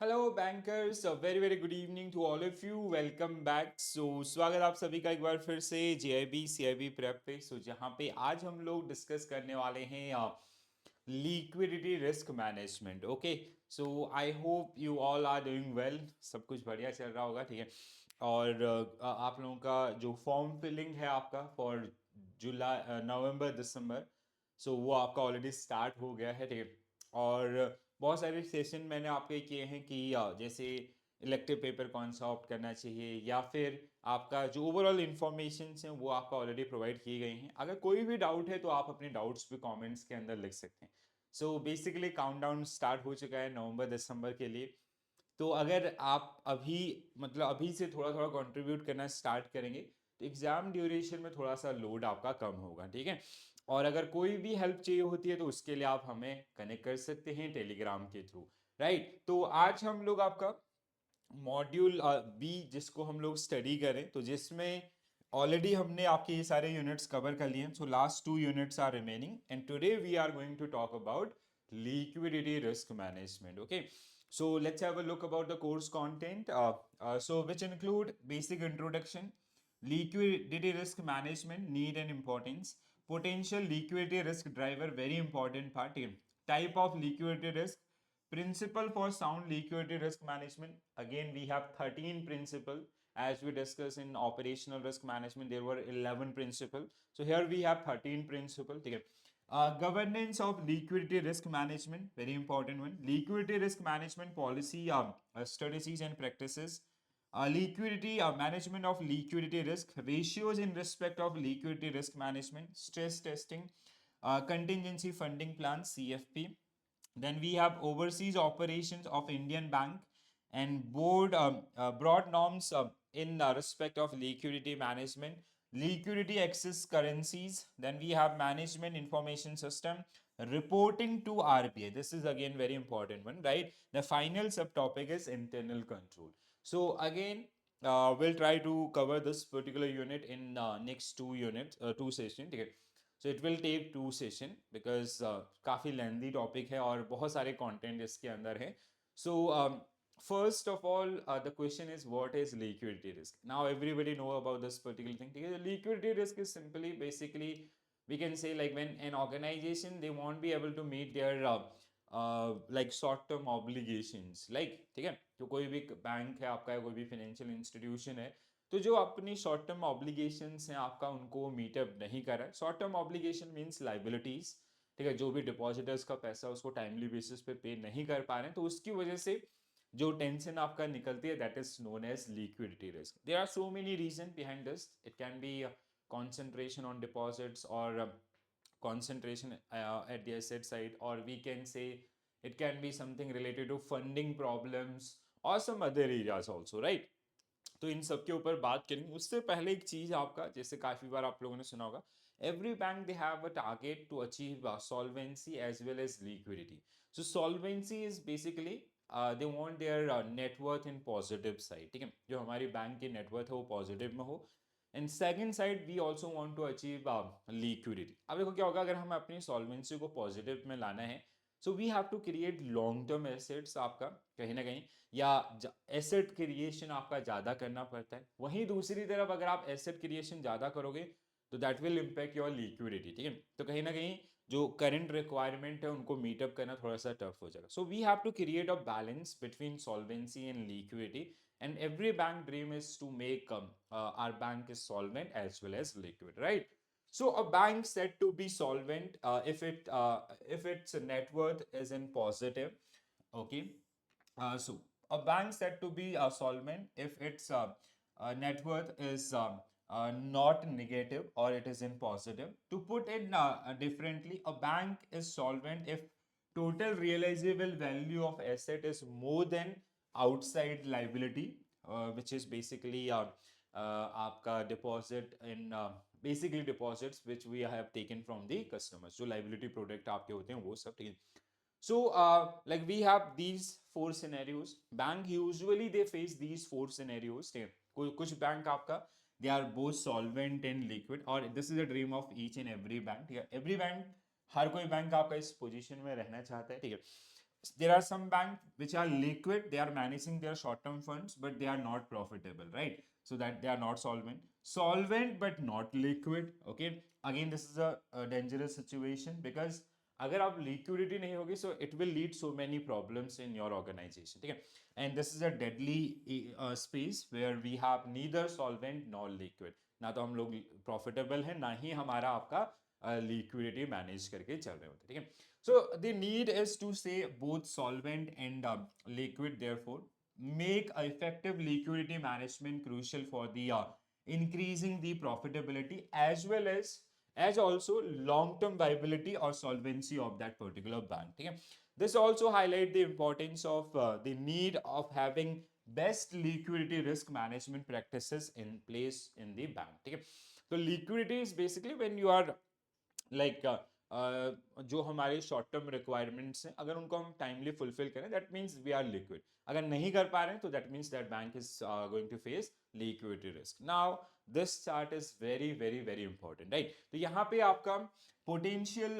Hello bankers, very very good evening to all of you. Welcome back. स्वागत आप सभी का एक बार फिर से जेआईबी सीआईबी प्रेप पे। जहाँ पे आज हम लोग डिस्कस करने वाले हैं liquidity risk management. Okay, so I hope you all are doing well, सब कुछ बढ़िया चल रहा होगा, ठीक है। और आप लोगों का जो फॉर्म फिलिंग है आपका फॉर जुलाई नवंबर दिसंबर, वो आपका ऑलरेडी स्टार्ट हो गया है, ठीक है। और बहुत सारे सेशन मैंने आपके किए हैं कि जैसे इलेक्टिव पेपर कौन सा ऑप्ट करना चाहिए, या फिर आपका जो ओवरऑल इन्फॉर्मेशन हैं वो आपका ऑलरेडी प्रोवाइड किए गए हैं। अगर कोई भी डाउट है तो आप अपने डाउट्स भी कमेंट्स के अंदर लिख सकते हैं। बेसिकली काउंटडाउन स्टार्ट हो चुका है नवंबर दिसंबर के लिए। तो अगर आप अभी मतलब अभी से थोड़ा थोड़ा कंट्रीब्यूट करना स्टार्ट करेंगे तो एग्जाम ड्यूरेशन में थोड़ा सा लोड आपका कम होगा, ठीक है। और अगर कोई भी हेल्प चाहिए होती है तो उसके लिए आप हमें कनेक्ट कर सकते हैं टेलीग्राम के थ्रू, राइट। तो आज हम लोग आपका मॉड्यूल बी जिसको हम लोग स्टडी करें, तो जिसमें ऑलरेडी हमने आपके ये सारे यूनिट्स कवर कर लिए हैं। Last 2 units are remaining and today we are going to talk about liquidity risk management. Okay, so let's have a look about the course content, which include basic introduction, liquidity risk management need and importance, potential liquidity risk driver, very important part, type of liquidity risk, principle for sound liquidity risk management. Again, we have 13 principle. As we discussed in operational risk management, there were 11 principle. So here we have 13 principle. Okay. Governance of liquidity risk management, very important one. Liquidity risk management policy, strategies and practices. Liquidity management of liquidity risk, ratios in respect of liquidity risk management, stress testing, contingency funding plans, CFP. Then we have overseas operations of Indian Bank and broad norms in respect of liquidity management, liquidity access currencies. Then we have management information system, reporting to RBI. This is again very important one, right? The final subtopic is internal control. So again, we'll try to cover this particular unit in next 2 units, 2 sessions. Okay, so it will take 2 session because काफ़ी lengthy topic है और बहुत सारे content इसके अंदर है। So first of all the question is what is liquidity risk. Now everybody know about this particular thing, ठीक है। Liquidity risk is simply basically we can say like when an organization they won't be able to meet their like short term obligations, like ठीक है। तो कोई भी bank है आपका या कोई भी फाइनेंशियल इंस्टीट्यूशन है, तो जो अपनी शॉर्ट टर्म ऑब्लिगेशंस हैं आपका उनको मीटअप नहीं कर रहा है। Short term obligation means liabilities, ठीक है। जो भी डिपॉजिटर्स का पैसा उसको टाइमली बेसिस पे पे नहीं कर पा रहे हैं, तो उसकी वजह से जो टेंशन आपका निकलती है that is known as liquidity risk. There are so many reason behind this. It can be concentration on deposits or concentration at the asset side, or we can say it can be something related to funding problems or some other areas also, right। तो इन सब के ऊपर बात करेंगे। उससे पहले एक चीज आपका, जैसे काफी बार आप लोगों ने सुना होगा, every bank they have a target to achieve solvency as well as liquidity. So solvency is basically they want their net worth in positive side, ठीक है। जो हमारी बैंक की नेटवर्थ है वो पॉजिटिव में हो। And second side we also want to achieve liquidity. अब देखो क्या होगा, अगर हमें अपनी सॉल्वेंसी को पॉजिटिव में लाना है, so we have to create long term assets आपका कहीं ना कहीं, या एसेट क्रिएशन आपका ज़्यादा करना पड़ता है। वहीं दूसरी तरफ अगर आप एसेट क्रिएशन ज़्यादा करोगे तो that will impact your liquidity, ठीक है। तो कहीं ना कहीं जो करंट रिक्वायरमेंट है उनको मीटअप करना थोड़ा सा टफ हो जाएगा। So we have to create a balance between solvency and liquidity, and every bank dream is to make our bank is solvent as well as liquid, right? So a bank said to be solvent if its net worth is in positive. Okay, so a bank said to be solvent if its net worth is not negative or it is in positive. To put it differently, a bank is solvent if total realizable value of asset is more than outside liability, which is basically आपका deposit in basically deposits which we have taken from the customers. जो liability product आपके होते हैं वो सब, ठीक है। So, like we have these 4 scenarios. Bank usually they face these 4 scenarios. कुछ बैंक आपका they are both solvent and liquid, और this is a dream of each and every bank. ठीक है, every bank, हर कोई बैंक आपका इस position में रहना चाहता है, ठीक है। there are some banks which are liquid, they are managing their short term funds, but they are not profitable, right? So that they are not solvent but not liquid. Okay, again this is a dangerous situation, because अगर आप liquidity नहीं होगी, so it will lead so many problems in your organization, ठीक है? And this is a deadly space where we have neither solvent nor liquid. ना तो हम लोग profitable हैं, ना ही हमारा आपका liquidity manage करके चल रहे होते, ठीक है? So the need is to say both solvent and liquid. Therefore, make effective liquidity management crucial for the increasing the profitability as well as also long-term viability or solvency of that particular bank. Okay? This also highlight the importance of the need of having best liquidity risk management practices in place in the bank. Okay? So liquidity is basically when you are like जो हमारे short term requirements हैं, अगर उनको हम timely fulfil करें, that means we are liquid. अगर नहीं कर पा रहे हैं तो that means that bank is going to face liquidity risk. Now this chart is very very very important, right? तो यहाँ पे आपका पोटेंशियल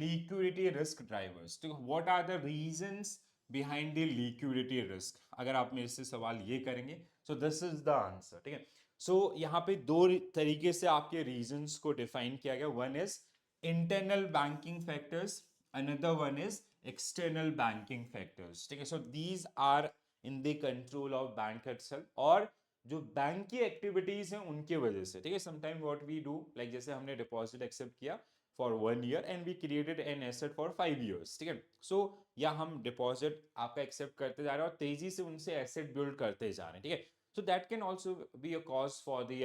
लिक्विडिटी रिस्क ड्राइवर्स, तो what are the reasons behind the liquidity risk, अगर आप मेरे से सवाल ये करेंगे, so this is the answer, ठीक है? सो यहाँ पे दो तरीके से आपके रीजंस को डिफाइन किया गया. One is internal banking factors, another one is external banking factors, ठीक है? So these are in the control of bank itself, और जो बैंक की एक्टिविटीज हैं उनके वजह से, ठीक है? Sometime what we do, like जैसे हमने डिपॉजिट एक्सेप्ट किया for 1 year and we created an asset for 5 years, ठीक है? सो या हम डिपॉजिट आपका एक्सेप्ट करते जा रहे हैं और तेजी से उनसे एसेट बिल्ड करते जा रहे हैं, ठीक है? So that can also be a cause for the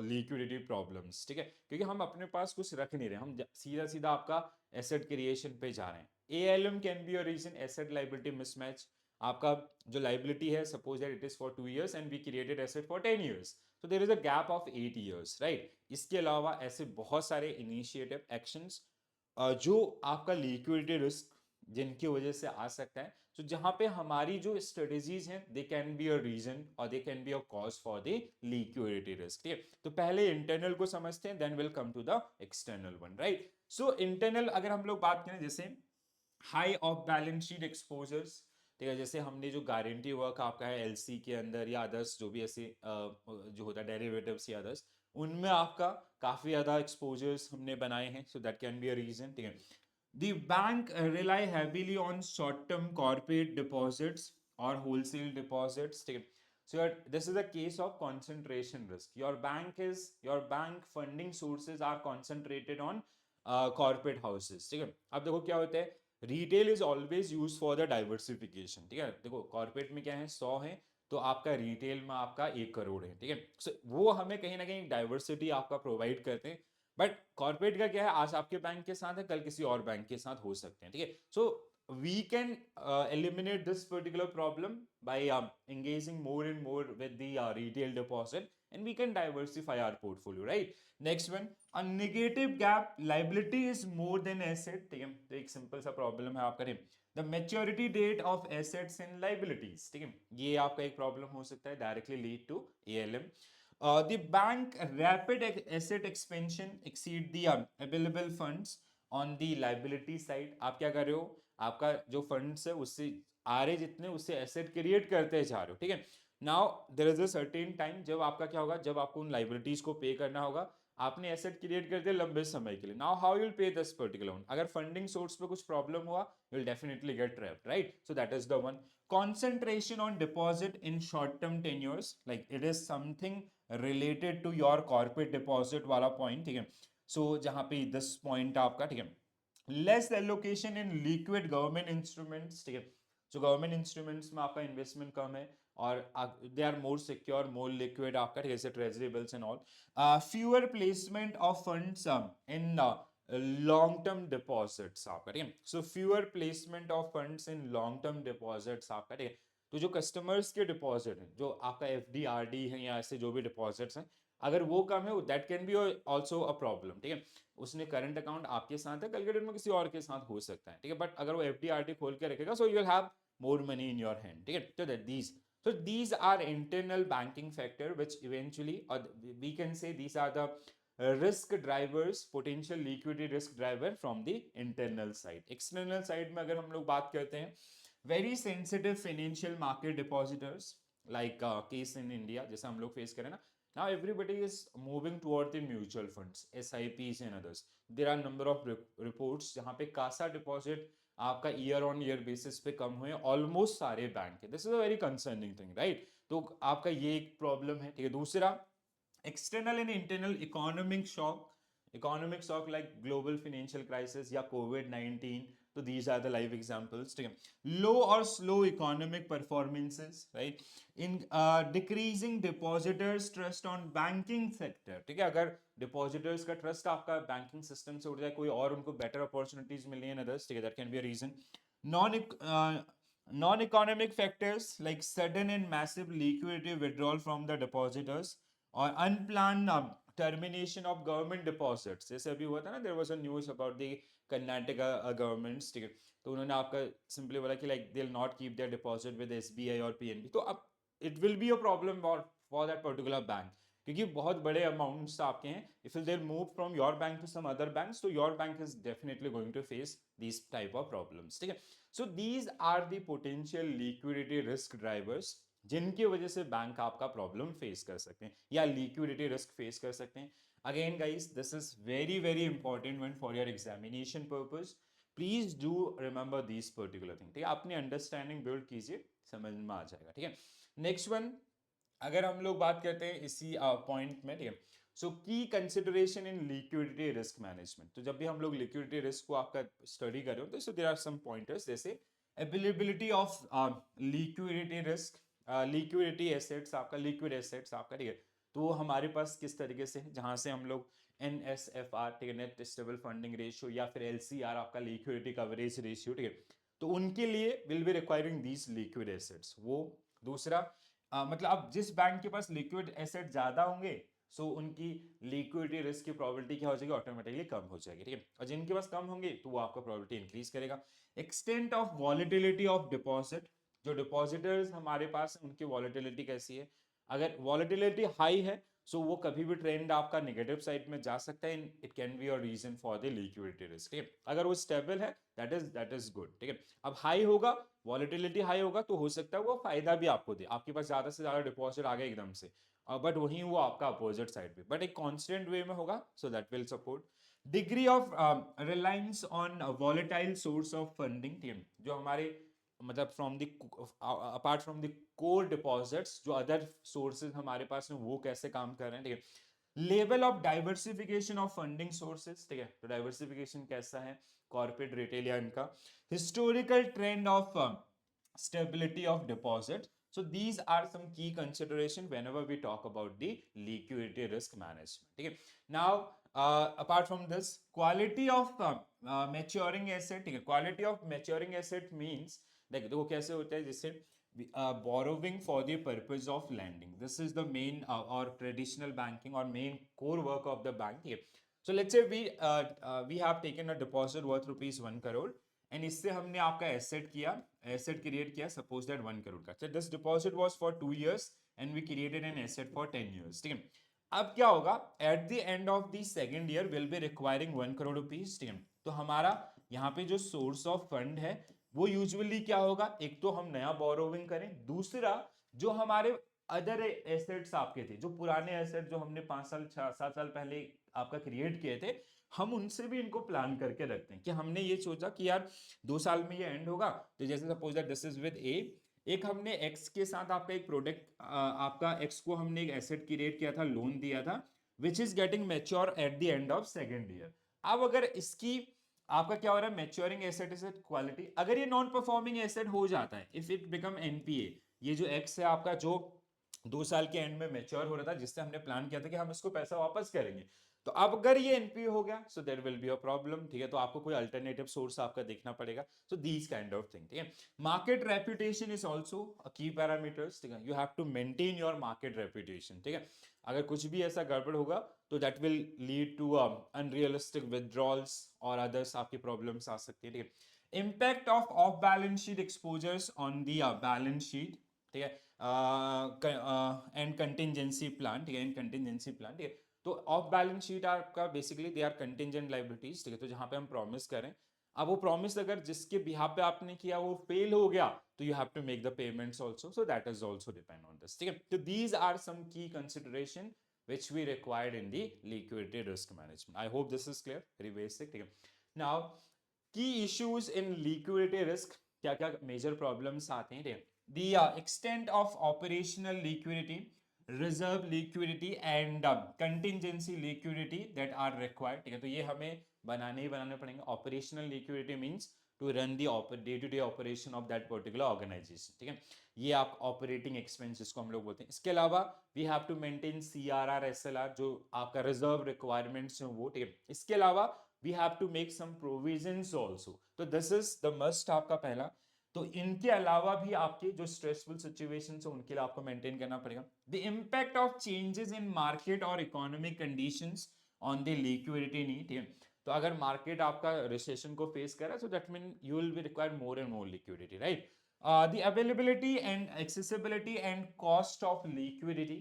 liquidity problems, ठीक है? क्योंकि हम अपने पास कुछ रख नहीं रहे, हम सीधा सीधा आपका एसेट क्रिएशन पे जा रहे हैं. ALM can be a reason, asset liability mismatch. आपका जो liability है, suppose that it is for 2 years and we created asset for 10 years, so there is a gap of 8 years, right? इसके अलावा ऐसे बहुत सारे initiative actions जो आपका liquidity risk जिनकी वजह से आ सकता है. तो जहां पे हमारी जो स्ट्रेटेजीज हैं, they can be a reason और they can be a cause for the liquidity risk, ठीक है? तो पहले इंटरनल को समझते हैं, then will come to the external one, right? So internal अगर हम लोग बात करें, जैसे high off balance sheet exposures, ठीक है? जैसे हमने जो गारंटी वर्क आपका है एलसी के अंदर या अदर्स जो भी ऐसे जो होता है डेरिवेटिव्स या अदर्स, उनमें आपका काफी ज्यादा एक्सपोजर्स हमने बनाए हैं, so that can be a reason, ठीक है? The bank rely heavily on short-term corporate deposits or wholesale deposits. So this is a case of concentration risk. Your bank funding sources are concentrated on corporate houses. ठीक है? अब देखो क्या होता है, retail is always used for the diversification. ठीक है? देखो corporate में क्या है, 100 है, तो आपका रिटेल में आपका 1 करोड़ है, ठीक है? So, वो हमें कहीं ना कहीं डाइवर्सिटी आपका प्रोवाइड करते हैं. बट कॉर्पोरेट का क्या है, आज आपके बैंक के साथ है, कल किसी और बैंक के साथ हो सकते हैं, ठीक है? So we can eliminate this particular problem by engaging more and more with the retail deposit and we can diversify our portfolio, right? Next one, a negative gap, liability is more than asset, ठीक है? तो एक simple सा problem है आपका, the maturity date of assets and liabilities, ठीक है? ये आपका एक प्रॉब्लम हो सकता है, directly lead to ALM. The bank rapid asset expansion exceed the available funds on the liability side. आप क्या कर रहे हो, आपका जो funds है उससे आ रहे जितने उससे एसेट क्रिएट करते जा रहे हो, ठीक है? Now there is a certain time जब आपका क्या होगा, जब आपको उन लाइबिलिटीज को पे करना होगा. आपने एसेट क्रिएट कर दिया लंबे समय के लिए. Now how you will pay this particular one, अगर फंडिंग सोर्स पे कुछ प्रॉब्लम हुआ, you will definitely get trapped, right? So that is the one. Concentration on deposit in short term tenures, like it is something related to your corporate deposit वाला point, ठीक है? सो जहां पे 10 point आपका, ठीक है? Less allocation in liquid government instruments, ठीक है? जो गवर्नमेंट इंस्ट्रूमेंट्स में आपका इन्वेस्टमेंट कम है और they are more secure, more liquid आपका, ठीक है? जैसे treasury bills and all. Fewer placement of funds in long term deposits आपका, ठीक है? So fewer placement of funds in long term deposits आपका, ठीक है? तो जो कस्टमर्स के डिपॉजिट हैं, जो आपका FD RD है या ऐसे जो भी डिपॉजिट्स हैं, अगर वो कम है, that can B also a problem, ठीक है? उसने करंट अकाउंट आपके साथ है, कल के डेट में किसी और के साथ हो सकता है, ठीक है? बट अगर वो FD RD खोल के रखेगा, so you will have more money in your hand, ठीक है? तो that these, so these are internal banking factor which eventually, or we can say these are the risk drivers, potential liquidity risk driver from the internal side. External side में अगर हम लोग बात करते हैं, very sensitive financial market depositors like case in India जैसे हम लोग फेस करें ना, now everybody is moving toward the mutual funds, SIPs and others. There are number of reports जहाँ पे कासा डिपॉजिट आपका ईयर ऑन ईयर बेसिस पे कम हुए ऑलमोस्ट सारे बैंक है। This is a very concerning thing, right? तो आपका ये एक प्रॉब्लम है, ठीक है। दूसरा, external and internal economic shock like global financial crisis या COVID-19, तो these are the live examples, ठीक है। Low or slow economic performances, right? In decreasing depositors trust on banking sector, ठीक है। अगर depositors का trust आपका banking system से उठ जाए, कोई और उनको better opportunities मिल रही है others, ठीक है, that can be a reason. non Non-economic factors like sudden and massive liquidity withdrawal from the depositors और unplanned termination of government deposits, जैसे अभी हुआ था ना, there was a news about the Karnataka governments, ठीक है। तो उन्होंने आपका सिंपली बोला कि like they will not keep their deposit with SBI और पीएनबी। तो अब it will be a problem for that particular bank, क्योंकि बहुत बड़े अमाउंट्स आपके हैं। If they move from your bank to some other banks, तो your bank is definitely going to face this type of problems, ठीक है। So these are the potential liquidity risk drivers जिनकी वजह से बैंक आपका problem face कर सकते हैं या लिक्विडिटी रिस्क फेस कर सकते हैं। Again guys, this is very very important one for your examination purpose. Please do remember this particular thing, ठीक है। अपनी अंडरस्टैंडिंग बिल्ड कीजिए, समझ में आ जाएगा, ठीक है। नेक्स्ट वन, अगर हम लोग बात करते हैं इसी पॉइंट में, ठीक है। सो की consideration in liquidity risk management, तो जब भी हम लोग लिक्विडिटी रिस्क को आपका स्टडी कर रहे हो, तो so there are some pointers, जैसे availability of liquidity risk, liquidity assets आपका, लिक्विड एसेट्स आपका, ठीक है। तो हमारे पास किस तरीके से है, जहां से हम लोग NSFR, ठीक है, नेट स्टेबल फंडिंग रेशियो, या फिर LCR आपका लिक्विडिटी कवरेज रेशियो, ठीक है। तो उनके लिए will be requiring these liquid assets. वो दूसरा, मतलब अब जिस बैंक के पास लिक्विड एसेट ज्यादा होंगे, सो उनकी लिक्विडिटी रिस्क की प्रोबेबिलिटी क्या हो जाएगी, ऑटोमेटिकली कम हो जाएगी, ठीक है। और जिनके पास कम होंगे तो वो आपका प्रोबेबिलिटी इंक्रीज करेगा। Extent of volatility of deposit, जो डिपॉजिटर्स हमारे पास हैं उनकी वॉलेटिलिटी कैसी है। अगर वॉलेटिलिटी हाई है, सो वो कभी भी ट्रेंड आपका नेगेटिव साइड में जा सकता है, it can be a reason for the liquidity risk, ठीक है। अगर वो स्टेबल है, दैट इज गुड, ठीक है। अब हाई होगा, वॉलेटिलिटी हाई होगा, तो हो सकता है वो फायदा भी आपको दे, आपके पास ज्यादा से ज्यादा डिपॉजिट आ गए एकदम से, बट वहीं वो आपका अपोजिट साइड पे, बट एक कांस्टेंट वे में होगा, so that will support. Degree of reliance on volatile source of funding, ठीक है, जो हमारे मतलब from the apart from the core deposits, जो अदर सोर्सेज हमारे पास हैं वो कैसे काम कर रहे हैं, ठीक है। Level of diversification of funding sources, ठीक है, तो डाइवर्सिफिकेशन कैसा है, कॉर्पोरेट, रिटेल या इनका। Historical trend of stability of deposit. So these are some key consideration whenever we talk about the liquidity risk management, ठीक है। Now apart from this, quality of maturing asset, ठीक है, quality of maturing asset means देखो कैसे होता है, जैसे borrowing for the purpose of lending, this is the main or traditional banking or main core work of the bank, ठीक है। So let's say we have taken a deposit worth rupees 1 crore and इससे हमने आपका asset किया, asset create किया, suppose that 1 crore का। This deposit was for 2 years and we created an asset for 10 years, ठीक है। अब क्या होगा, at the end of the second year will be requiring 1 crore rupees, ठीक है। तो हमारा यहाँ पे जो सोर्स ऑफ फंड है वो यूजुअली क्या होगा, एक तो हम नया बोरोविंग करें, दूसरा जो हमारे अदर एसेट्स आपके थे, जो पुराने एसेट जो हमने 5 साल 7 साल पहले आपका क्रिएट किए थे, हम उनसे भी इनको प्लान करके रखते हैं कि हमने ये सोचा कि यार 2 साल में ये एंड होगा, तो जैसे suppose that this is with a, एक हमने एक्स के साथ आपका एक प्रोडक्ट, आपका एक्स को हमने एक एसेट क्रिएट किया था, लोन दिया था, which is getting mature eight the end of second year. अब अगर इसकी आपका क्या हो रहा है, मैच्योरिंग एसेट इज क्वालिटी, अगर ये नॉन परफॉर्मिंग एसेट हो जाता है, इफ इट बिकम एनपीए, ये जो एक्स है आपका, जो 2 साल के एंड में मैच्योर हो रहा था, जिससे हमने प्लान किया था कि हम इसको पैसा वापस करेंगे, तो अब अगर ये एनपीए हो गया, so there will be a problem, ठीक है। तो आपको कोई अल्टरनेटिव सोर्स आपका देखना पड़ेगा। So these kind of thing, ठीक है। Market reputation is also a key parameters, ठीक है। You have to maintain your market reputation, ठीक है। अगर कुछ भी ऐसा गड़बड़ होगा तो that will lead to unrealistic withdrawals और अदर्स आपकी प्रॉब्लम्स आ सकती है, ठीक है। Impact of balance sheet exposures on the balance sheet, ठीक है, एंड कंटिजेंसी प्लान, ठीक है, एंड कंटिजेंसी प्लान, ठीक है। तो ऑफ बैलेंस शीट आपका basically they are contingent liabilities, ठीक है, तो जहां पे हम प्रॉमिस करें, अब वो प्रॉमिस अगर जिसके बिहाफ पे आपने किया वो फेल हो गया, तो you have to make the payments also, so that is also depend on this, ठीक है। तो these are some key consideration which we required in the liquidity risk management. I hope this is clear, very basic, ठीक है। Now key issues in liquidity risk, क्या क्या major problems आते हैं, ठीक है। The extent of operational liquidity, reserve liquidity and contingency liquidity that are required, ठीक है, तो ये हमें बनाने ही बनाने पड़ेंगे। Operational liquidity means to run the day to day operation of that particular organisation, ठीक है, ये आप ऑपरेटिंग एक्सपेंसेस को हम लोग बोलते हैं। इसके अलावा we have to maintain CRR SLR, जो आपका रिजर्व रिक्वायरमेंट्स है वो, ठीक है। इसके अलावा we have to make some provisions also, तो दिस इज द मस्ट आपका पहला। तो इनके अलावा भी आपके जो स्ट्रेसफुल सिचुएशंस है उनके लिए आपको मेंटेन करना पड़ेगा। The impact of changes in market और economic conditions on the liquidity need, ठीक है, तो अगर मार्केट आपका रिसेशन को फेस कर रहा है, so that mean you will be require more and more liquidity, right. The availability and accessibility and cost of liquidity,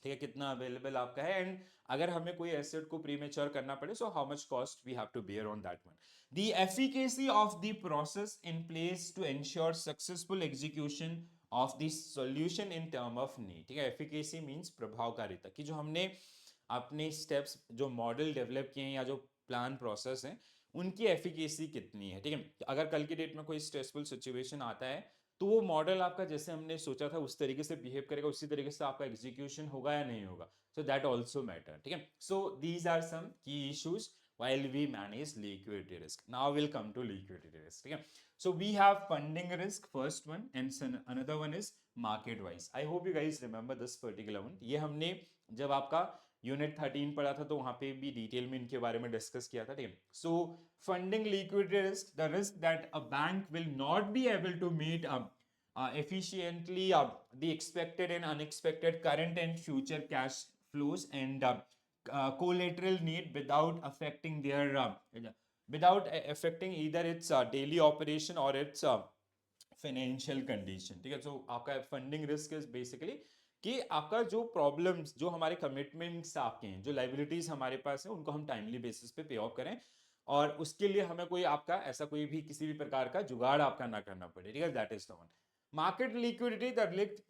ठीक है, कितना अवेलेबल आपका है, एंड अगर हमें कोई एसेट को प्रीमेच्योर करना पड़े, so how much cost we have to bear on that one. The efficacy of the process in place to ensure successful execution of the solution in term of need, ठीक है। Efficacy means प्रभावकारिता, कि जो हमने अपने steps जो model develop किए हैं या जो प्लान प्रोसेस है उनकी एफिकेसी कितनी है, ठीक है। अगर कल की डेट में कोई स्ट्रेसफुल सिचुएशन आता है, तो वो मॉडल आपका जैसे हमने सोचा था उस तरीके से बिहेव करेगा, उसी तरीके से आपका एग्जीक्यूशन होगा या नहीं होगा, सो दैट आल्सो मैटर, ठीक है। सो दीज आर सम की issues while we manage liquidity risk. Now we'll come to liquidity risk, ठीक है। So we have funding risk, first one, and another one is market wise. I hope you guys remember this particular one. ये हमने जब आपका unit 13 पढ़ा था तो वहां पे भी डिटेल में इनके बारे में डिस्कस किया था, ठीक है। So funding liquidity risk, the risk that a bank will not be able to meet efficiently the expected and unexpected current and future cash flows and collateral need without affecting either its daily operation or its financial condition, ठीक है। सो आपका funding risk is basically कि आपका जो problems, जो हमारे commitments आपके हैं, जो लाइबिलिटीज हमारे पास है, उनको हम टाइमली बेसिस पे पे ऑफ करें, और उसके लिए हमें कोई आपका ऐसा कोई भी किसी भी प्रकार का जुगाड़ आपका ना करना पड़े, ठीक है। That is the one. Market liquidity, the लिक्ट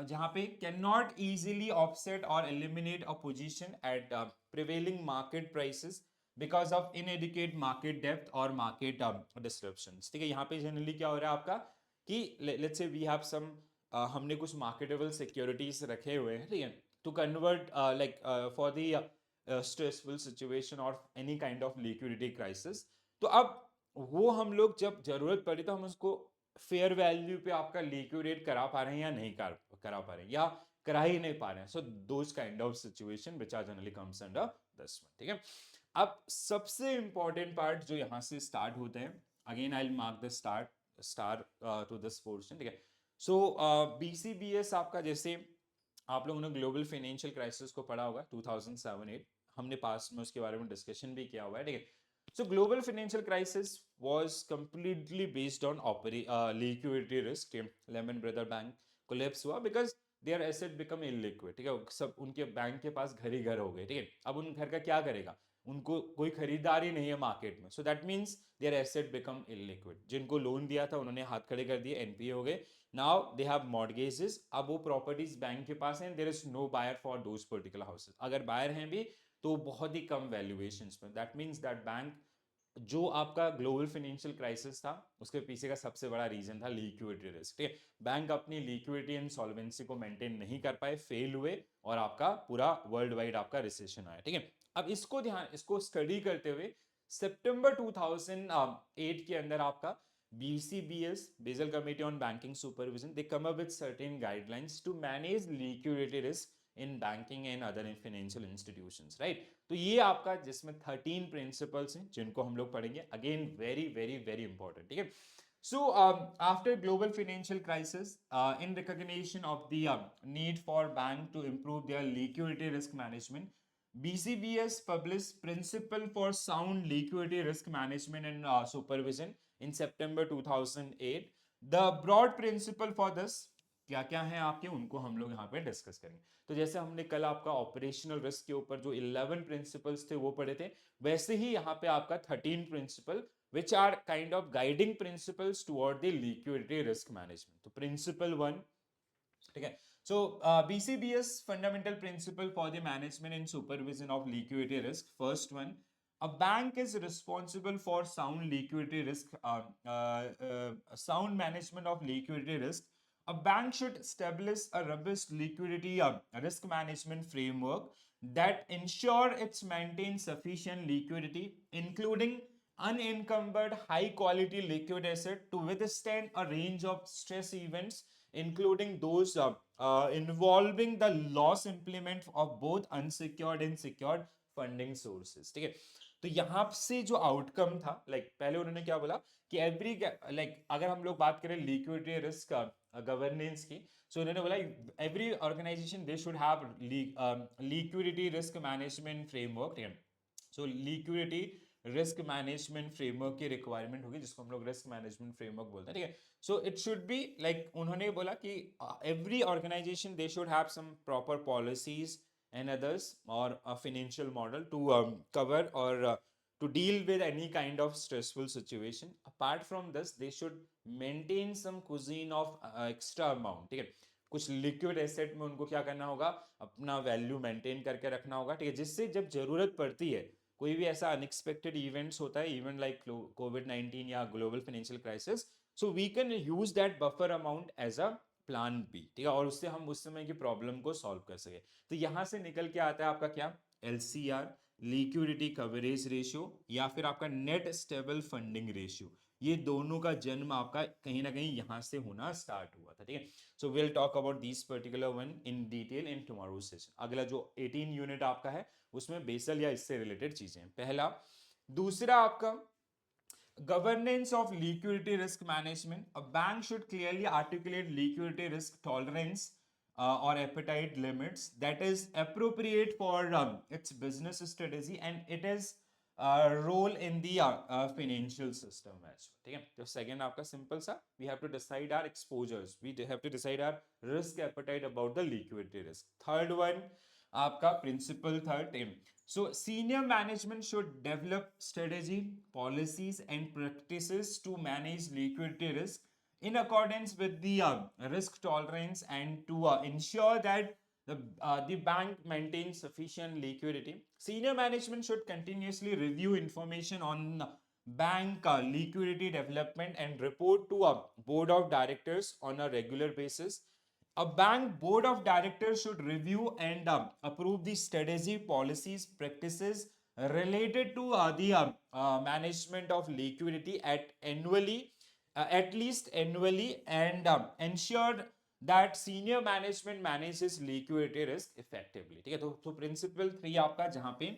जहां पे कैन नॉट इजीली ऑफसेट और eliminate a position at prevailing market prices because of inadequate market depth और मार्केट डिस्ट्रप्शंस, ठीक है। यहाँ पे जनरली क्या हो रहा है आपका कि let's say we have some, हमने कुछ मार्केटेबल सिक्योरिटीज रखे हुए हैं, ठीक है, to convert like for the stressful situation और any kind of liquidity crisis. तो अब वो हम लोग जब जरूरत पड़ी तो हम उसको फेयर वैल्यू पे आपका लिक्विडेट करा पा रहे हैं या नहीं करा पा रहे हैं, या करा ही नहीं पा रहे हैं, so those kind of situation which are generally comes under this one, ठीक है। अब सबसे इंपॉर्टेंट पार्ट जो यहां से स्टार्ट होते हैं, again I will mark the star to this portion, ठीक है। सो BCBS आपका, जैसे आप लोगों ने ग्लोबल फाइनेंशियल क्राइसिस को पढ़ा होगा 2007-8, हमने पास में उसके बारे में डिस्कशन भी किया हुआ है, ठीक है। So global financial crisis was completely based on liquidity risk. Lehman brother bank collapse हुआ because their asset became illiquid, ठीक है, सब उनके बैंक के पास घर ही घर हो गए, ठीक है। अब उन घर का क्या करेगा, उनको कोई खरीदार ही नहीं है मार्केट में, so that means there asset became illiquid. जिनको लोन दिया था उन्होंने हाथ खड़े कर दिए, NPA हो गए। नाउ दे हैव मॉर्गेजेस, अब वो प्रॉपर्टीज बैंक के पास हैं, there is no buyer for those particular houses, अगर बायर हैं भी तो बहुत ही कम वैल्यूएशंस में। दैट मींस दैट बैंक, जो आपका ग्लोबल फाइनेंशियल क्राइसिस था उसके पीछे का सबसे बड़ा रीजन था लिक्विडिटी रिस्क, ठीक है। बैंक अपनी लिक्विडिटी एंड सॉल्वेंसी को मेंटेन नहीं कर पाए, फेल हुए, और आपका पूरा वर्ल्ड वाइड आपका रिसेशन आया, ठीक है। अब इसको स्टडी करते हुए सितंबर 2008 के अंदर आपका BCBS, Basel committee on banking supervision, they come up with certain guidelines to manage liquidity risk in banking and other financial institutions, right. तो ये आपका जिसमें 13 प्रिंसिपल्स हैं जिनको हम लोग पढ़ेंगे, again very very very important, ठीक है। So, after global financial crisis, in recognition of the need for bank to improve their liquidity risk management, BCBS published Principle for Sound Liquidity Risk Management and Supervision in September 2008. The broad principle for this क्या क्या है आपके, उनको हम लोग यहाँ पे discuss करेंगे। तो जैसे हमने कल आपका ऑपरेशनल रिस्क के ऊपर जो 11 प्रिंसिपल्स थे वो पढ़े थे, वैसे ही यहाँ पे आपका 13 principle which are kind of guiding principles toward the liquidity risk management. तो प्रिंसिपल 1, ठीक है। So BCBS fundamental principle for the management and supervision of liquidity risk. First one, a bank is responsible for sound liquidity risk, sound management of liquidity risk. A bank should establish a robust liquidity risk management framework that ensure it's maintains sufficient liquidity, including unencumbered high quality liquid asset to withstand a range of stress events, including those involving the loss implement of both unsecured and secured funding sources, ठीक है। तो यहाँ से जो outcome था, पहले उन्होंने क्या बोला कि एवरी अगर हम लोग बात करें लिक्विडिटी रिस्क गवर्नेंस की, सो उन्होंने बोला every organization they should have liquidity risk management framework, ठीक है। So liquidity risk management framework की रिक्वायरमेंट होगी, जिसको हम लोग रिस्क मैनेजमेंट फ्रेमवर्क बोलते हैं, ठीक है। सो इट शुड बी उन्होंने बोला कि every organization they should have some proper policies and others or a financial model to cover or to deal with any kind of stressful situation. Apart from this, they should maintain some cuisine of extra amount, ठीक है। कुछ liquid asset में उनको क्या करना होगा, अपना value maintain करके रखना होगा, ठीक है, जिससे जब जरूरत पड़ती है, कोई भी ऐसा अनएक्सपेक्टेड इवेंट्स होता है, इवन लाइक कोविड-19 या global financial crisis, so we can use that buffer amount as a plan B, ठीक है, और उससे हम उस समय की प्रॉब्लम को सॉल्व कर सके। तो यहां से निकल के आता है आपका क्या, एलसीआर, लिक्विडिटी कवरेज रेशियो, या फिर आपका नेट स्टेबल फंडिंग रेशियो। ये दोनों का जन्म आपका कहीं ना कहीं यहां से होना स्टार्ट हुआ था, ठीक है। So will talk about this particular one in detail in tomorrow session. अगला जो 18 यूनिट आपका है, उसमें बेसल या इससे रिलेटेड चीजें हैं, पहला। दूसरा आपका governance of liquidity risk management. A bank should clearly articulate liquidity risk tolerance or appetite limits that is appropriate for its business strategy and it is role in the financial system as well, ठीक है। तो second आपका simple सा, we have to decide our exposures, we have to decide our risk appetite about the liquidity risk. Third one आपका principle third, so senior management should develop strategy, policies and practices to manage liquidity risk in accordance with the risk tolerance and to ensure that the bank maintains sufficient liquidity. Senior management should continuously review information on bank liquidity development and report to a board of directors on a regular basis. A bank board of directors should review and approve the strategy, policies, practices related to the management of liquidity at least annually, and ensure that senior management manages liquidity risk effectively, ठीक है। तो principal 3 आपका, जहां पे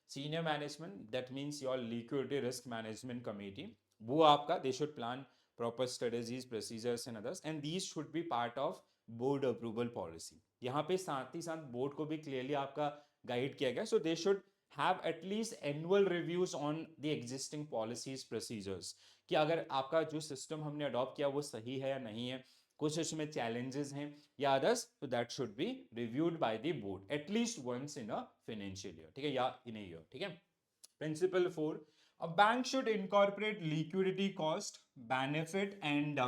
senior management, that means your liquidity risk management committee, वो आपका they should plan proper strategies, procedures and others, and these should be part of board approval policy. यहाँ पे साथ ही साथ बोर्ड को भी क्लियरली आपका गाइड किया गया, so they should have at least annual reviews on the existing policies, procedures, कि अगर आपका जो सिस्टम हमने अडॉप्ट किया वो सही है या नहीं है, कुछ उसमें चैलेंजेस हैं या अदर्स, तो that should be reviewed by the board at least once in a financial year, ठीक है, या इन अ ईयर, ठीक है। Principle 4, a bank should incorporate liquidity cost, benefit, and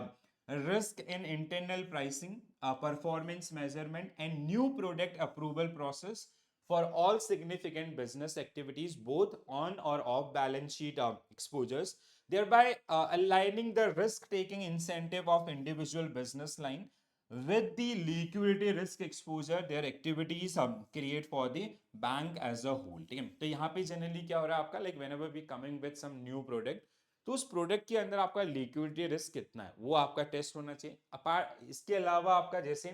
risk in internal pricing, performance measurement, and new product approval process for all significant business activities, both on or off balance sheet exposures, thereby aligning the risk taking incentive of individual business line with the liquidity risk exposure their activities create for the bank as a whole, ठीक है। तो यहाँ पे generally क्या हो रहा है आपका, whenever we coming with some new product, तो उस प्रोडक्ट के अंदर आपका लिक्विडिटी रिस्क कितना है वो आपका टेस्ट होना चाहिए। अपार्ट इसके अलावा आपका जैसे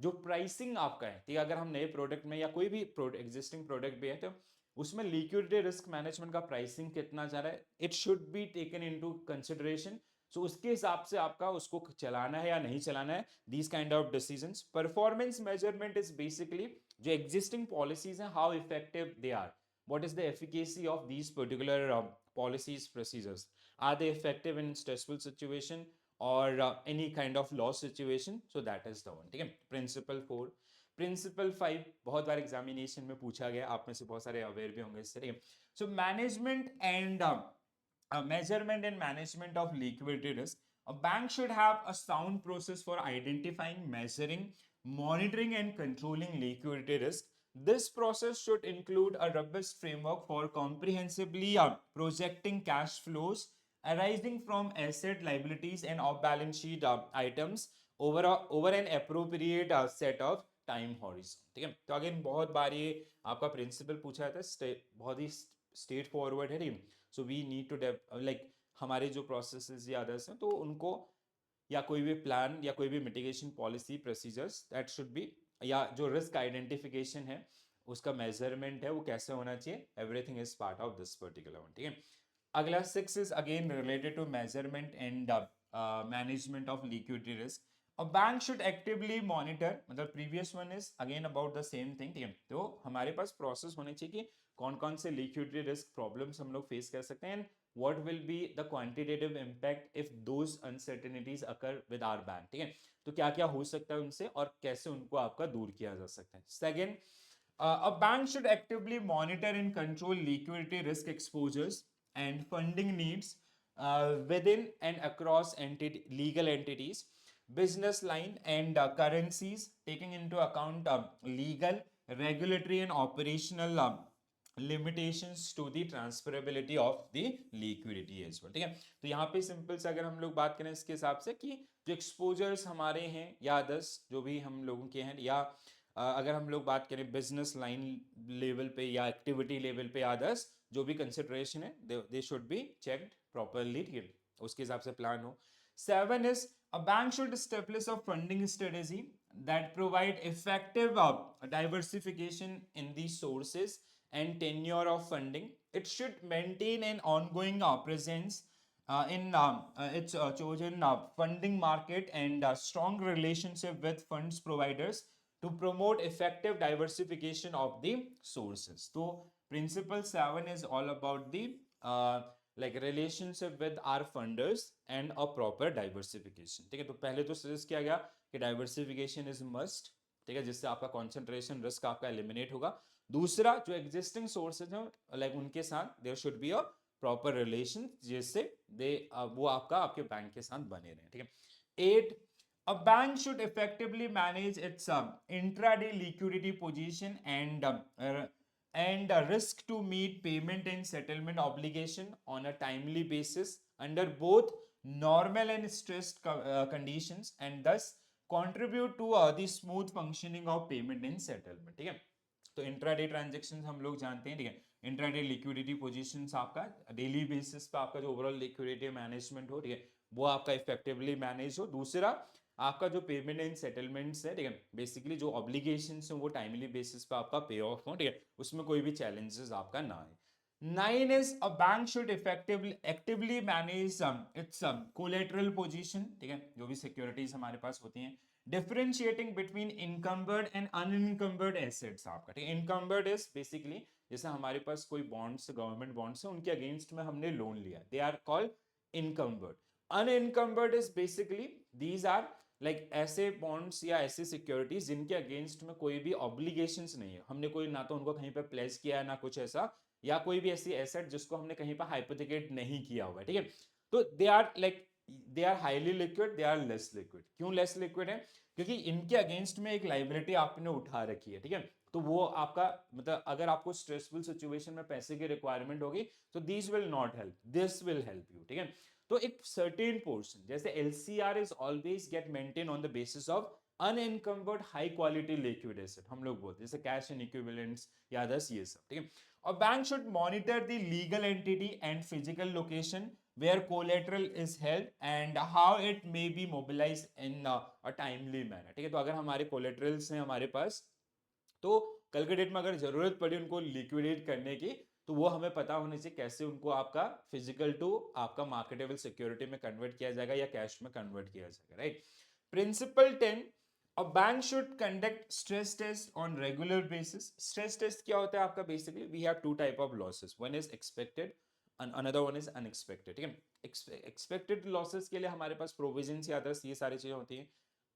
जो प्राइसिंग आपका है, ठीक है, अगर हम नए प्रोडक्ट में या कोई भी एग्जिस्टिंग प्रोडक्ट भी है, तो उसमें लिक्विडिटी रिस्क मैनेजमेंट का प्राइसिंग कितना जा रहा है, it should be taken into consideration. So उसके हिसाब से आपका उसको चलाना है या नहीं चलाना है, these kind of decisions. Performance measurement is basically जो existing policies हैं, how effective they are, what is the efficacy of these particular policies, procedures, are they effective in stressful situation, or any kind of loss situation, so that is the one. ठीक है, principal 4। Principal 5 बहुत बार examination में पूछा गया, आप में से बहुत सारे अवेयर भी होंगे इससे। ठीक है, so management and measurement and management of liquidity risk. A bank should have a sound process for identifying, measuring, monitoring, and controlling liquidity risk. This process should include a robust framework for comprehensively projecting cash flows arising from asset, liabilities, and off-balance sheet items over an appropriate set of time horizon. ठीक है, तो again बहुत बार ये आपका principal पूछा जाता है, बहुत ही स्ट्रेट फॉरवर्ड है। ठीक है, so we need to like हमारे जो प्रोसेसेस या अदर्स हैं तो उनको, या कोई भी प्लान या कोई भी mitigation policy procedures that should B, या जो रिस्क आइडेंटिफिकेशन है उसका मेजरमेंट है वो कैसे होना चाहिए, everything is part of this particular one. ठीक है, अगला 6 is again related to measurement and management of liquidity risk. A bank should actively monitor, मतलब previous one is again about the same thing। ठीक है, तो हमारे पास प्रोसेस होने चाहिए कि कौन कौन से लिक्विडिटी रिस्क प्रॉब्लम्स हम लोग फेस कर सकते हैं, and what will be the quantitative impact if those uncertainties occur with our bank। ठीक है, तो क्या क्या हो सकता है उनसे और कैसे उनको आपका दूर किया जा सकता है। Second, a bank should actively monitor and control liquidity risk exposures and funding needs within and across legal entities, business line, and currencies, taking into account legal, regulatory, and operational limitations to the transferability of the liquidity as well। ठीक है, तो यहाँ पे simple से अगर हम लोग बात करें इसके हिसाब से कि जो एक्सपोजर्स हमारे हैं या अदर्स जो भी हम लोगों के हैं, या अगर हम लोग बात करें बिजनेस लाइन लेवल पे या एक्टिविटी लेवल पे अदर्स जो भी कंसिडरेशन है, दे शुड बी चेक्ड प्रॉपरली। ठीक है, उसके हिसाब से प्लान हो। 7 is a bank should establish a funding strategy that provide effective diversification in the sources and tenure of funding. It should maintain an ongoing presence in its chosen funding market and strong relationship with funds providers to promote effective diversification of the sources. So principle 7 is all about the like relationship with our funders and a proper diversification। ठीक है, तो पहले तो suggest किया गया कि diversification is must. ठीक है, जिससे आपका कॉन्सेंट्रेशन रिस्क आपका एलिमिनेट होगा। दूसरा, जो एग्जिस्टिंग सोर्सेज हैं लाइक उनके साथ there should be a proper relation, जिससे दे वो आपका आपके बैंक के साथ बने रहे। ठीक है। 8, a bank should effectively manage its intraday liquidity position and risk to meet payment and settlement obligation on a timely basis under both normal and stressed conditions, and thus contribute to the smooth functioning of payment and settlement। ठीक है, तो intraday transaction हम लोग जानते हैं। ठीक है, intraday liquidity positions आपका डेली बेसिस पे आपका जो ओवरऑल लिक्विडिटी मैनेजमेंट हो, ठीक है, वो आपका इफेक्टिवली मैनेज हो। दूसरा, आपका जो पेमेंट एंड सेटलमेंट्स है, ठीक है, बेसिकली जो ऑब्लिगेशंस हैं वो टाइमली बेसिस पे आपका पे ऑफ हो। ठीक है, उसमें कोई भी चैलेंजेस आपका ना आए। 9 is a bank should actively manage its collateral position। ठीक है, जो भी सिक्योरिटीज हमारे पास होती हैं, differentiating between encumbered and unencumbered assets आपका। ठीक है, इनकम्बर्ड इज बेसिकली जैसे हमारे पास कोई बॉन्ड्स, गवर्नमेंट बॉन्ड्स है, उनके अगेंस्ट में हमने लोन लिया, they are called encumbered. Unencumbered is basically these are like ऐसे बॉन्ड्स या ऐसे सिक्योरिटीज जिनके अगेंस्ट में कोई भी ऑब्लिगेशंस नहीं है, हमने कोई ना तो उनको कहीं पे प्लेस किया है ना कुछ ऐसा, या कोई भी ऐसी एसेट जिसको हमने कहीं पर हाइपोथेकेट नहीं किया हुआ है। ठीक है, तो they are like they are highly liquid, they are less liquid. क्यों लेस लिक्विड है? क्योंकि इनके अगेंस्ट में एक लाइबिलिटी आपने उठा रखी है। ठीक है, तो वो आपका मतलब अगर आपको स्ट्रेसफुल सिचुएशन में पैसे की रिक्वायरमेंट होगी तो this will not help, this will help you. ठीक है, तो एक सर्टेन पोर्शन जैसे LCR is always get maintain on the basis of unencumbered high quality liquid asset, हम लोग बोलते हैं जैसे कैश एंड इक्विवेलेंट्स या अदर्स, ये सब। ठीक है, और bank should monitor the legal entity and physical location where collateral is held and how it may be mobilized in a timely manner। ठीक है, तो अगर हमारे कोलेटरल्स हैं हमारे पास, तो कल के डेट में अगर जरूरत पड़ी उनको लिक्विडेट करने की, तो वो हमें पता होने चाहिए कैसे उनको आपका फिजिकल टू आपका मार्केटेबल सिक्योरिटी में कन्वर्ट किया जाएगा या कैश में कन्वर्ट किया जाएगा। Right. Principle 10, a bank should conduct stress test on regular basis। stress test क्या होता है आपका? basically we have two type of losses, one is expected another one is unexpected, ठीक है। एक्सपेक्टेड लॉसेस के लिए हमारे पास प्रोविजन या अदर्स ये सारी चीजें होती हैं।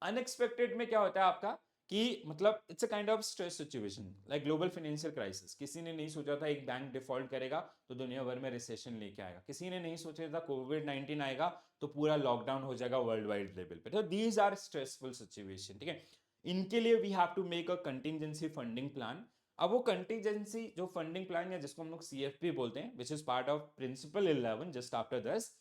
अनएक्सपेक्टेड में क्या होता है आपका कि मतलब it's a kind of stress situation like global financial crisis. किसी ने नहीं सोचा था एक बैंक डिफॉल्ट करेगा तो दुनिया भर में रिसेशन लेके आएगा। किसी ने नहीं सोचा था कोविड-19 आएगा तो पूरा लॉकडाउन हो जाएगा वर्ल्ड वाइड लेवल पे। तो दीज आर स्ट्रेसफुल सिचुएशन, ठीक है। इनके लिए we have to make a contingency funding plan. अब वो कंटिजेंसी जो फंडिंग प्लान या जिसको हम लोग सीएफपी बोलते हैं, which is part of principle 11 just after this,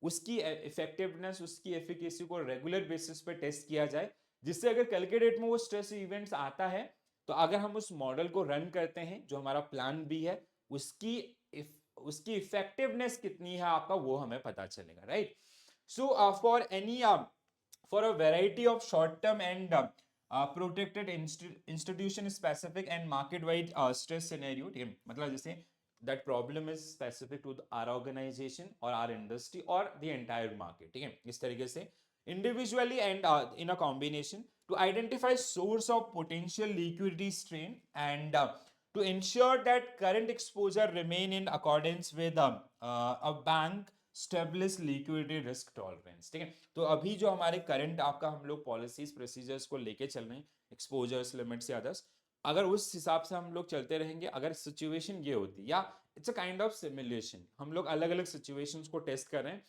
उसकी इफेक्टिवनेस, उसकी एफिकेसी को रेगुलर बेसिस पे टेस्ट किया जाए, जिससे अगर कल के डेट में वो स्ट्रेस इवेंट्स आता है तो अगर हम उस मॉडल को रन करते हैं जो हमारा प्लान भी है, उसकी उसकी इफेक्टिवनेस कितनी है आपका वो हमें पता चलेगा, right. So for any for a variety of short-term and protected institution-specific and market-wide stress scenario, ठीक है, मतलब जैसे that problem is specific to our organization or our industry or the entire market, ठीक है, इस तरीके से individually and in a combination to identify source of potential liquidity strain and to ensure that current exposure remain in accordance with a bank establish liquidity risk tolerance, ठीक है। तो अभी जो हमारे करंट आपका हम लोग पॉलिसीज प्रोसीजर्स को लेके चल रहे हैं, एक्सपोजर्स, लिमिट्स या अदर्स, अगर उस हिसाब से हम लोग चलते रहेंगे, अगर सिचुएशन ये होती या it's a kind of simulation, हम लोग अलग अलग सिचुएशंस को टेस्ट कर रहे हैं,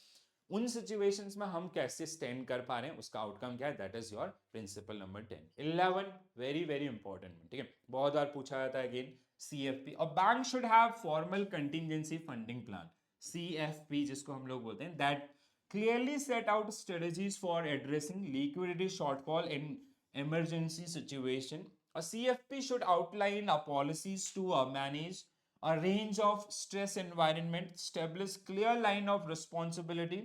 उन सिचुएशंस में हम कैसे स्टैंड कर पा रहे हैं, उसका आउटकम क्या है, that is your principle number 10 11 very very important, ठीक है। बहुत बार पूछा जाता है again CFP. A bank should have formal contingency funding plan, CFP जिसको हम लोग बोलते हैं, that clearly set out strategies for addressing liquidity shortfall in emergency situation. A CFP should outline policies to manage a range of stress environment, establish clear line of responsibility,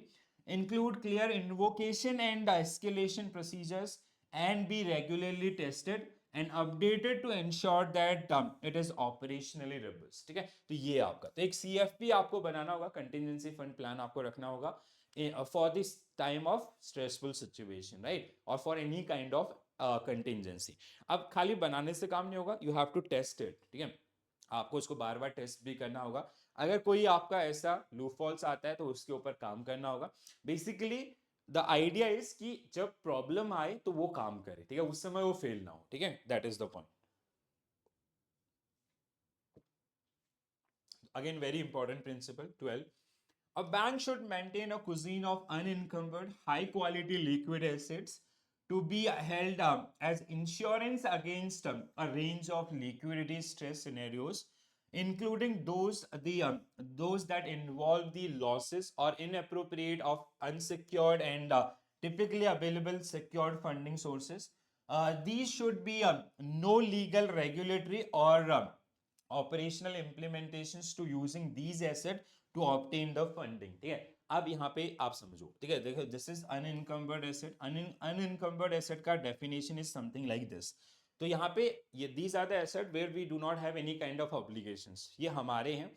include clear invocation and escalation procedures, and be regularly tested and updated to ensure that it is operationally robust, ठीक है। तो ये आपका तो एक CFP आपको बनाना होगा, contingency fund plan आपको रखना होगा for this time of stressful situation, right, और for any kind of contingency. अब खाली बनाने से काम नहीं होगा, you have to test it, ठीक है। आपको उसको बार बार टेस्ट भी करना होगा। अगर कोई आपका ऐसा लूपहोल्स आता है तो उसके ऊपर काम करना होगा। बेसिकली द आइडिया इज कि जब प्रॉब्लम आए तो वो काम करे, ठीक है, उस समय वो फेल ना हो, ठीक है, that is the point. Again, very important principle 12. A bank should maintain a cuisine of unencumbered, high quality liquid assets to be held as insurance against a range of liquidity stress scenarios, including those that involve the losses or inappropriate of unsecured and typically available secured funding sources. These should be no legal, regulatory, or operational implementations to using these assets to obtain the funding, ठीक है। अब यहाँ पे आप समझो, ठीक है, देखो this is unencumbered asset. Unencumbered asset का definition is something like this. तो यहाँ पे ये these are the asset where we do not have any kind of obligations, ये हमारे हैं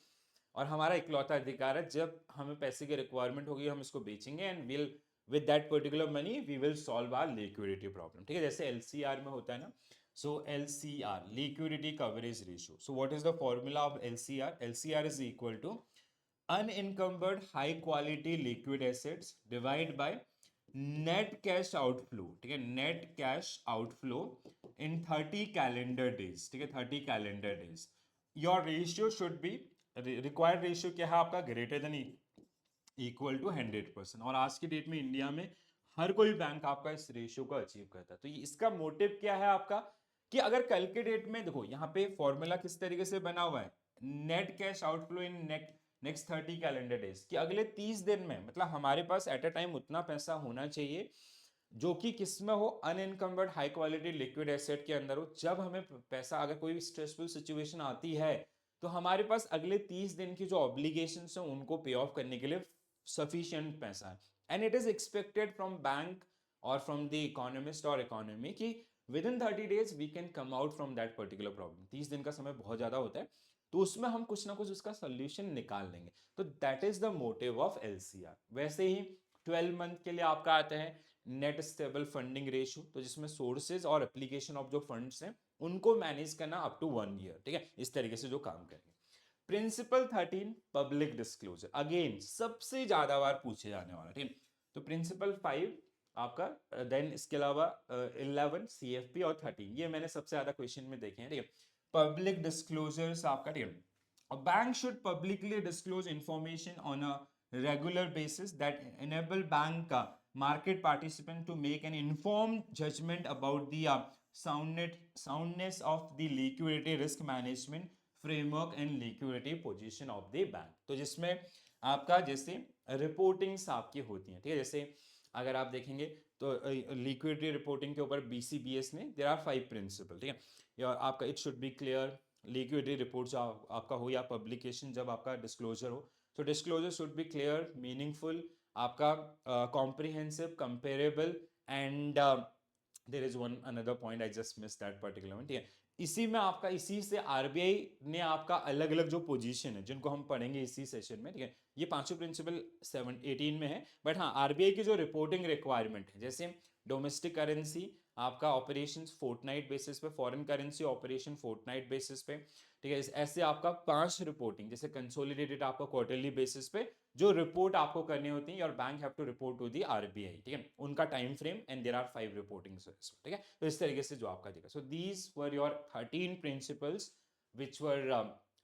और हमारा इकलौता अधिकार है, जब हमें पैसे की रिक्वायरमेंट होगी हम इसको बेचेंगे and will with that particular money we will solve our liquidity problem, ठीक है। जैसे एलसीआर में होता है ना, so LCR, liquidity coverage ratio. So what is the formula of LCR? LCR is equal to unencumbered high quality liquid assets divided by net cash outflow, ठीक है, net cash outflow in 30 calendar days, ठीक है, 30 calendar days. Your ratio should be required ratio क्या है आपका, greater than equal to 100%। और आज की डेट में इंडिया में हर कोई बैंक आपका इस रेशियो को अचीव करता है। तो इसका मोटिव क्या है आपका कि अगर कल के डेट में देखो यहाँ पे फॉर्मूला किस तरीके से बना हुआ है, net cash outflow in next 30 calendar days, कि अगले 30 दिन में मतलब हमारे पास एट अ टाइम उतना पैसा होना चाहिए जो कि किसमें हो, unencumbered high quality liquid asset के अंदर हो। जब हमें पैसा, अगर कोई स्ट्रेसफुल सिचुएशन आती है तो हमारे पास अगले 30 दिन की जो ऑब्लिगेशन है उनको पे ऑफ करने के लिए सफिशिएंट पैसा है। And it is expected from bank और फ्रॉम द इकोनॉमिस्ट और इकोनॉमी कि within 30 days we can come out from that particular problem. 30 दिन का समय बहुत ज्यादा होता है, तो उसमें हम कुछ ना कुछ उसका सोल्यूशन निकाल लेंगे। तो that is the motive of LCR. वैसे ही 12 मंथ के लिए आपका आता है नेट स्टेबल फंडिंग रेशियो, तो जिसमें सोर्सेज और एप्लीकेशन ऑफ जो फंड्स हैं उनको मैनेज करना अप टू 1 ईयर, ठीक है, इस तरीके से जो काम करेंगे। प्रिंसिपल 13 पब्लिक डिस्क्लोजर, अगेन सबसे ज्यादा बार पूछे जाने वाला, ठीक है। तो प्रिंसिपल 5 आपका, देन इसके अलावा 11 सीएफपी और 13, ये मैंने सबसे ज्यादा क्वेश्चन में देखे हैं, ठीक है। पब्लिक डिस्क्लोजर्स आपका, ठीक है। A bank should publicly disclose information on a regular basis that enable bank market participant to make an informed judgment about the soundness of the liquidity risk management framework and liquidity position of the bank। तो जिसमें आपका जैसे reportings आपकी होती हैं, ठीक है। जैसे अगर आप देखेंगे तो लिक्विडिटी रिपोर्टिंग के ऊपर बीसीबीएस ने देयर आर 5 प्रिंसिपल, ठीक है। या आपका it should be clear, liquidity report जो आपका हो या पब्लिकेशन जब आपका डिस्क्लोजर हो, तो disclosure should be clear, meaningful, आपका comprehensive, comparable and there is one another point I just miss that particular one, ठीक है। इसी में आपका, इसी से आरबीआई ने आपका अलग अलग जो पोजीशन है जिनको हम पढ़ेंगे इसी सेशन में, ठीक है। ये पांचों प्रिंसिपल 18 में है, बट हाँ आरबीआई की जो रिपोर्टिंग रिक्वायरमेंट है, जैसे डोमेस्टिक करेंसी आपका ऑपरेशंस फोर्टनाइट बेसिस पे, foreign currency operation fortnight basis पे, ठीक है। ऐसे आपका 5 रिपोर्टिंग, जैसे कंसोलिडेटेड आपका क्वार्टरली बेसिस पे जो रिपोर्ट आपको करनी होती है, your bank have to report to the RBI, ठीक है। उनका time frame and there are 5 reporting, ठीक है। तो इस तरीके से जो आपका दिखा, so these were your 13 principles which were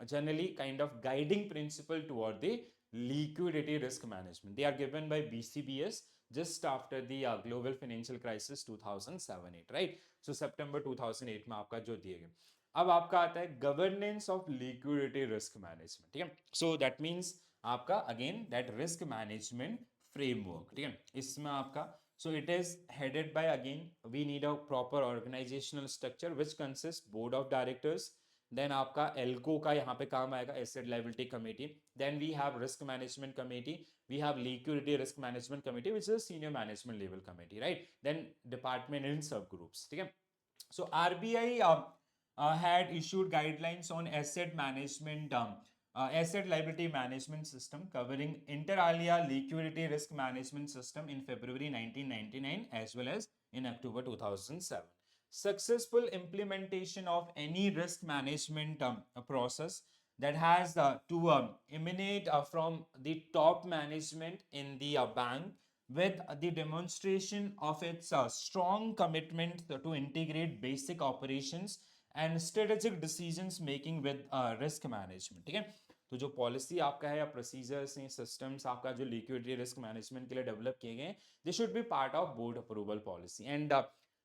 generally kind of guiding principle toward the liquidity risk management. They are given by BCBS just after the global financial crisis 2007-8, right? So September 2008 में आपका जो दिए गए। अब आपका आता है governance of liquidity risk management, ठीक है। सो दैट मीन्स आपका again that risk management framework, ठीक है। इसमें आपका so it is headed by, again we need a proper organizational structure which consists board of directors, then आपका ALCO का यहाँ पे काम आएगा, asset liability committee, then we have risk management committee, we have liquidity risk management committee which is senior management level committee, right. Then department in sub groups, ठीक है। So RBI had issued guidelines on asset management, asset liability management system covering inter alia liquidity risk management system in February 1999 as well as in October 2007. Successful implementation of any risk management process that has to emanate from the top management in the bank with the demonstration of its strong commitment to integrate basic operations and strategic decisions making with risk management, ठीक है। तो जो policy आपका है या procedures हैं, systems आपका जो लिक्विडिटी रिस्क मैनेजमेंट के लिए डेवलप किए गए, they should be part of board approval policy and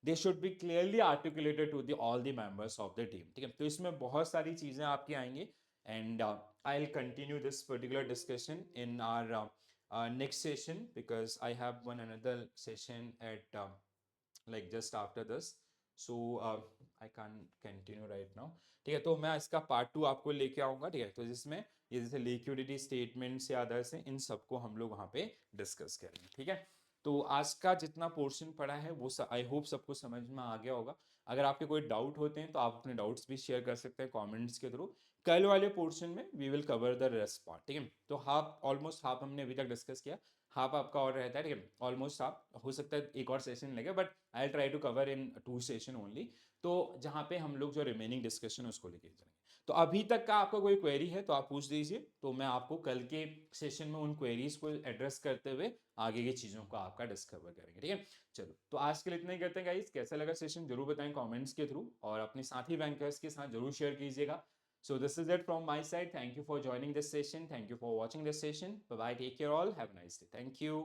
they should be clearly articulated to the all the members of the team, ठीक है। तो इसमें बहुत सारी चीजें आपकी आएंगी and I will continue this particular discussion in our next session because I have one another session at like just after this, so I can't continue right now, ठीक है। तो मैं इसका पार्ट 2 आपको लेके आऊंगा, ठीक है। तो जिसमें ये जैसे लिक्विडिटी स्टेटमेंट्स या अदर्स हैं, इन सबको हम लोग वहाँ पे डिस्कस करेंगे, ठीक है। तो आज का जितना पोर्शन पड़ा है वो आई होप सबको समझ में आ गया होगा। अगर आपके कोई डाउट होते हैं तो आप अपने डाउट्स भी शेयर कर सकते हैं कमेंट्स के थ्रू। कल वाले पोर्शन में we will cover the rest part, ठीक है। तो हाफ, ऑलमोस्ट हाफ हमने अभी तक डिस्कस किया, हाफ आपका और रहता है, ठीक है। ऑलमोस्ट हाफ हो सकता है एक और सेशन लगे, but I try to cover in 2 session only. तो जहाँ पे हम लोग जो रिमेनिंग डिस्कशन उसको लेके चलेंगे। तो अभी तक का आपका कोई क्वेरी है तो आप पूछ दीजिए, तो मैं आपको कल के सेशन में उन क्वेरीज को एड्रेस करते हुए आगे की चीजों को आपका डिस्कवर करेंगे, ठीक है। चलो, तो आज के लिए इतना ही करते हैं गाइस। कैसा लगा सेशन जरूर बताएं कमेंट्स के थ्रू, और अपने साथी बैंकर्स के साथ जरूर शेयर कीजिएगा। So this is it from my side. Thank you for joining this session. Thank you for watching this session. Bye bye. Take care all. Have a nice day. Thank you.